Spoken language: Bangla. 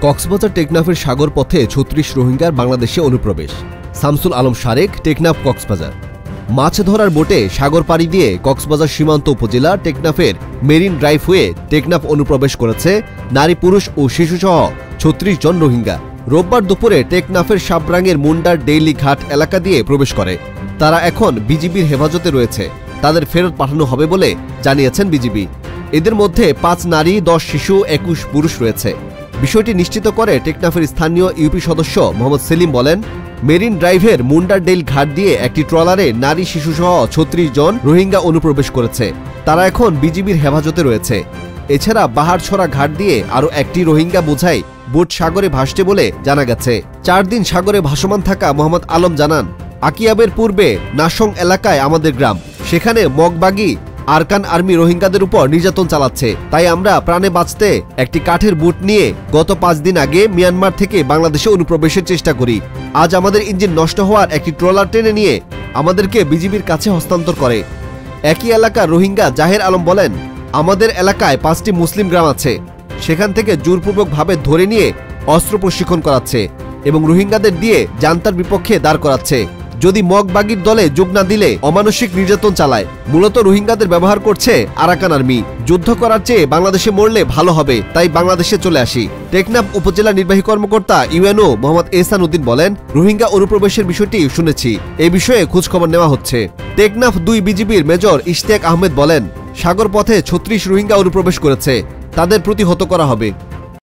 কক্সবাজার টেকনাফের সাগর পথে ৩৬ রোহিঙ্গার বাংলাদেশে অনুপ্রবেশ। শামসুল আলম শারেক, টেকনাফ, কক্সবাজার। মাছ ধরার বোটে সাগর পাড়ি দিয়ে কক্সবাজার সীমান্ত উপজেলা টেকনাফের মেরিন ড্রাইভ হয়ে টেকনাফ অনুপ্রবেশ করেছে নারী, পুরুষ ও শিশুসহ ৩৬ জন রোহিঙ্গা। রোববার দুপুরে টেকনাফের সাবরাঙের মুন্ডার ডেইলি ঘাট এলাকা দিয়ে প্রবেশ করে। তারা এখন বিজিবির হেফাজতে রয়েছে। তাদের ফেরত পাঠানো হবে বলে জানিয়েছেন বিজিবি। এদের মধ্যে ৫ নারী, ১০ শিশু, ২১ পুরুষ রয়েছে। বিষয়টি নিশ্চিত করে টেকনাফের স্থানীয় ইউপি সদস্য মোহাম্মদ সেলিম বলেন, মেরিন ড্রাইভের মুন্ডারডেইল ঘাট দিয়ে একটি ট্রলারে নারী, শিশুসহ ৩৬ জন রোহিঙ্গা অনুপ্রবেশ করেছে। তারা এখন বিজিবির হেফাজতে রয়েছে। এছাড়া বাহারছড়া ঘাট দিয়ে আরও একটি রোহিঙ্গা বোঝাই বোট সাগরে ভাসছে বলে জানা গেছে। ৪ দিন সাগরে ভাসমান থাকা মোহাম্মদ আলম জানান, আকিয়াবের পূর্বে নাসং এলাকায় আমাদের গ্রাম। সেখানে মগবাগি আরকান আর্মি রোহিঙ্গাদের উপর নির্যাতন চালাচ্ছে। তাই আমরা প্রাণে বাঁচতে একটি কাঠের বুট নিয়ে গত ৫ দিন আগে মিয়ানমার থেকে বাংলাদেশে অনুপ্রবেশের চেষ্টা করি। আজ আমাদের ইঞ্জিন নষ্ট হওয়ার একটি ট্রলার টেনে নিয়ে আমাদেরকে বিজিবির কাছে হস্তান্তর করে। একই এলাকার রোহিঙ্গা জাহের আলম বলেন, আমাদের এলাকায় ৫টি মুসলিম গ্রাম আছে। সেখান থেকে জোরপূর্বকভাবে ধরে নিয়ে অস্ত্র প্রশিক্ষণ করাচ্ছে এবং রোহিঙ্গাদের দিয়ে জান্তার বিপক্ষে দাঁড় করাচ্ছে। যদি মগবাগির দলে যোগ না দিলে অমানসিক নির্যাতন চালায়। মূলত রোহিঙ্গাদের ব্যবহার করছে আরাকান আর্মি। যুদ্ধ করার চেয়ে বাংলাদেশে মরলে ভালো হবে, তাই বাংলাদেশে চলে আসি। টেকনাফ উপজেলা নির্বাহী কর্মকর্তা ইউএনও মোহাম্মদ এহসান উদ্দিন বলেন, রোহিঙ্গা অনুপ্রবেশের বিষয়টি শুনেছি, এ বিষয়ে খোঁজখবর নেওয়া হচ্ছে। টেকনাফ ২ বিজিবির মেজর ইশতিয়াক আহমেদ বলেন, সাগর পথে ৩৬ রোহিঙ্গা অনুপ্রবেশ করেছে, তাদের প্রতিহত করা হবে।